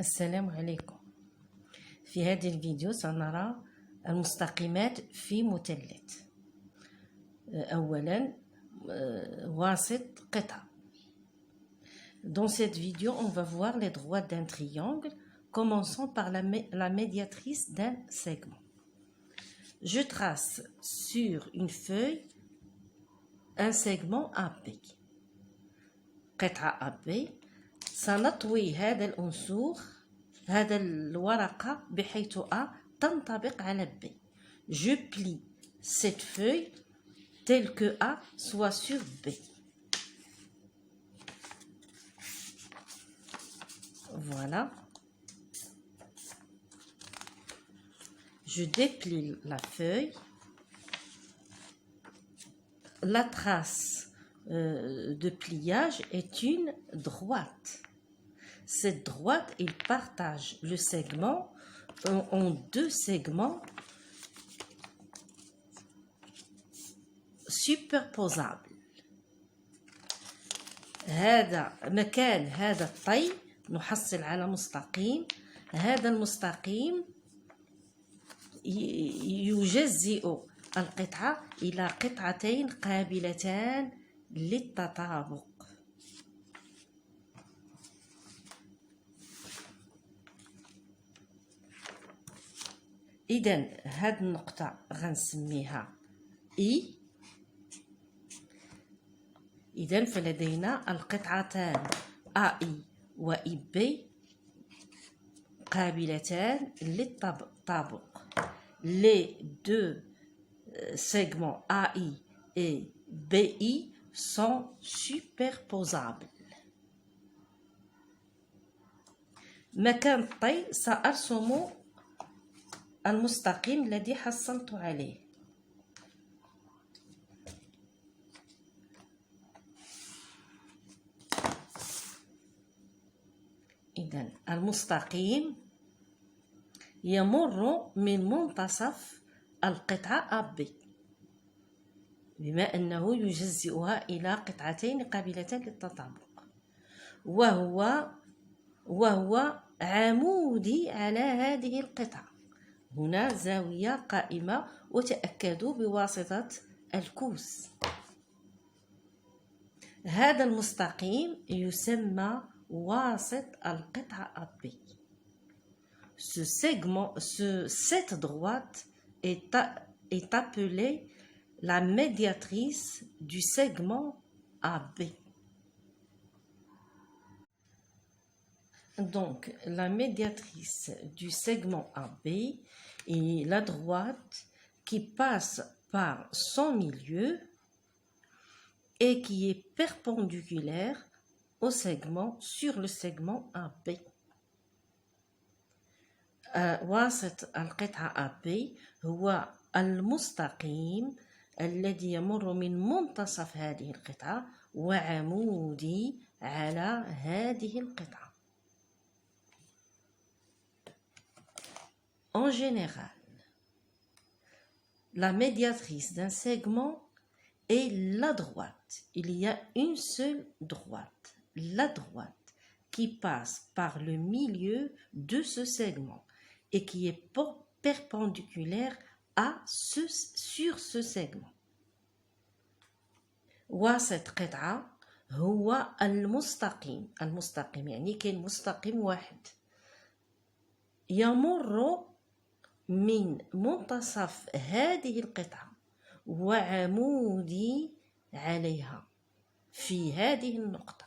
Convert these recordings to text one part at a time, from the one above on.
السلام عليكم. في هذا الفيديو سنرى المستقيمات في مثلث. أولا واسط قطعة. Dans cette vidéo, on va voir les droites d'un triangle, commençant par la médiatrice d'un segment. Je trace sur une feuille un segment AB. قطعة AB. سنطوي هذا العنصر هذا الورقة بحيث A تنطبق على B. Je plie cette feuille telle que A soit sur B. Voilà. Je déplie la feuille. La trace de pliage est une droite. Cette droite, il partage le segment en deux segments superposables. هذا مكان هذا الطي نحصل على مستقيم. هذا المستقيم يجزئ القطعة إلى قطعتين قابلتان للتطابق. إذن هاد النقطة غنسميها I. إذن فلدينا القطعتان AI و IB قابلتان للتطابق. Les deux segments AI et BI sont superposables. مكان الطي سأرسم المستقيم الذي حصلت عليه. إذن المستقيم يمر من منتصف القطعة AB بما أنه يجزئها إلى قطعتين قابلتان للتطابق، وهو عمودي على هذه القطعة. هنا زاوية قائمة وتأكدوا بواسطة الكوس. هذا المستقيم يسمى واسط القطعة AB. Cette droite est appelée la médiatrice du segment AB. Donc, la médiatrice du segment AB est la droite qui passe par son milieu et qui est perpendiculaire au segment sur le segment AB. واسط القطعة AB هو المستقيم الذي يمر من منتصف هذه القطعة وعمودي على هذه القطعة. En général, la médiatrice d'un segment est la droite. Il y a une seule droite, la droite, qui passe par le milieu de ce segment et qui est perpendiculaire sur ce segment. واسط قطعة هو المستقيم. المستقيم يعني كاين مستقيم واحد يمر من منتصف هذه القطعة وعمودي عليها في هذه النقطة.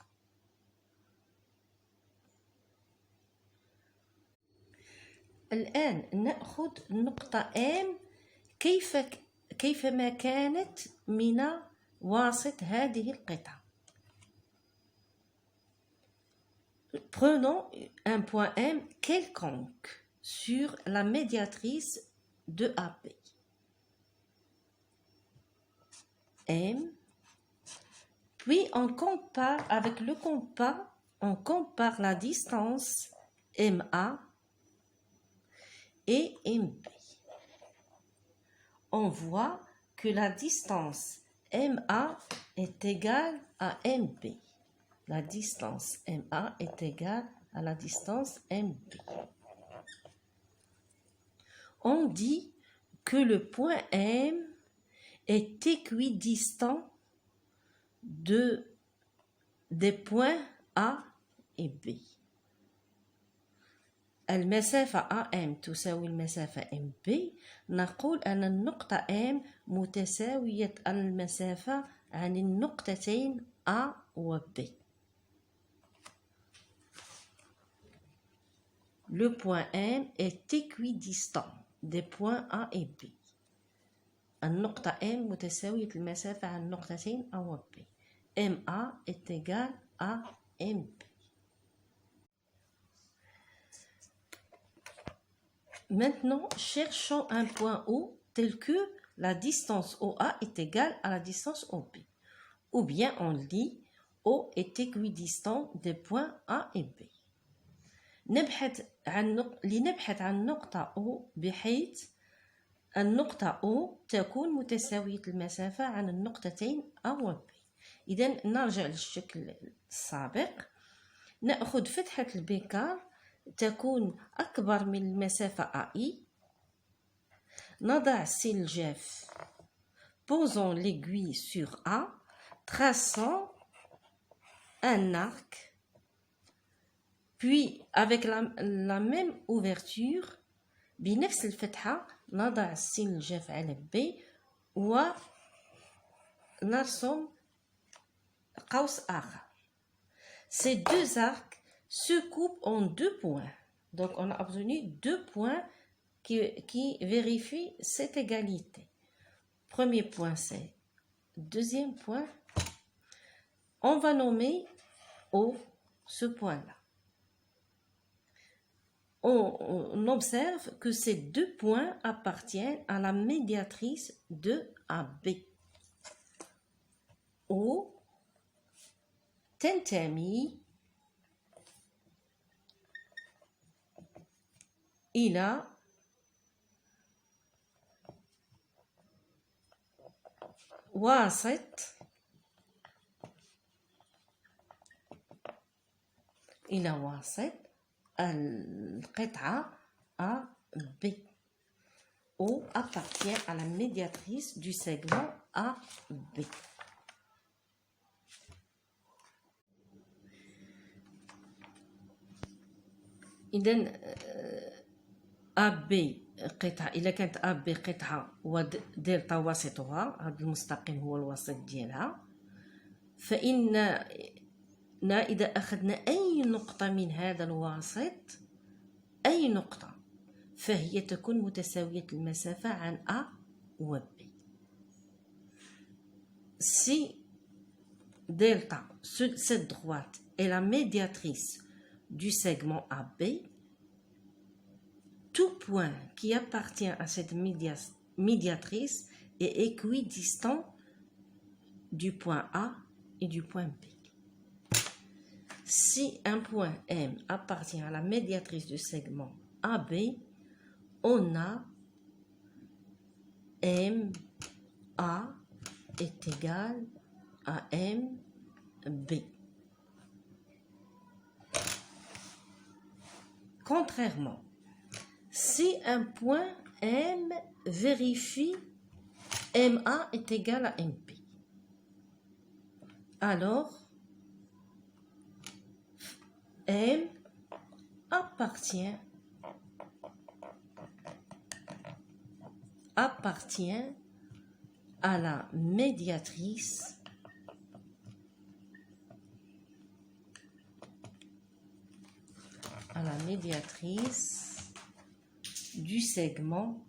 الآن نأخذ نقطة M كيفما كانت من واسط هذه القطعة. Prenons un point M quelconque sur la médiatrice de AB. M. Puis on compare avec le compas, on compare la distance MA et MB. On voit que la distance MA est égale à MB. la distance MA est égale à la distance MB. On dit que le point M est équidistant des points A et B. المسافة AM تساوي المسافة MB. نقول أن النقطة M متساوية المسافة عن النقطتين A و B. Le point M est équidistant des points A et B. النقطة M متساوية المسافة عن النقطتين A و B. MA est égal à MB. Maintenant, cherchons un point O tel que la distance OA est égale à la distance OB. Ou bien on dit O est équidistant des points A et B. لنبحث عن نقطة O بحيث النقطة O تكون متساوية المسافة عن النقطتين A و B. إذا نرجع للشكل السابق، نأخذ فتحة البيكار تكون أكبر من المسافة AI. نضع السيل الجاف posons l'aiguille sur A, traçant un arc, puis avec la même ouverture بنفس الفتحة نضع السيل الجاف على B ونرسم قوس آخر. Ces deux arcs se coupent en deux points. Donc on a obtenu deux points qui vérifient cette égalité. Premier point c'est. Deuxième point, on va nommer O ce point-là. On observe que ces deux points appartiennent à la médiatrice de AB. O تنتمي إلى واسط القطعة AB. O appartient à la médiatrice du segment AB. إذن AB قطعة، إذا كانت AB قطعة ودلتا واسطها، هذا المستقيم هو الوسط ديالها، فإننا إذا أخذنا أي نقطة من هذا الواسط، أي نقطة، فهي تكون متساوية المسافة عن A و B. Si delta, cette droite, est la médiatrice du segment AB, tout point qui appartient à cette médiatrice est équidistant du point A et du point B. Si un point M appartient à la médiatrice du segment AB, on a MA est égal à MB. Contrairement, si un point M vérifie MA est égal à MP, alors M appartient à la médiatrice du segment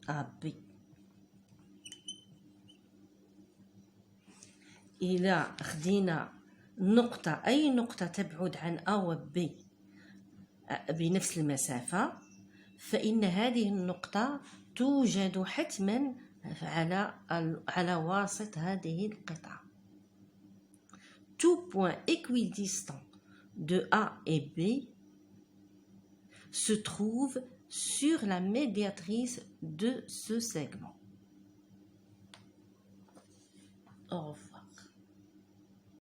AB. إلى خدينا نقطة، أي نقطة تبعد عن A و B بنفس المسافة، فإن هذه النقطة توجد حتما على واسط هذه القطعة. Tout point équidistant de A et B se trouve sur la médiatrice de ce segment. Au revoir.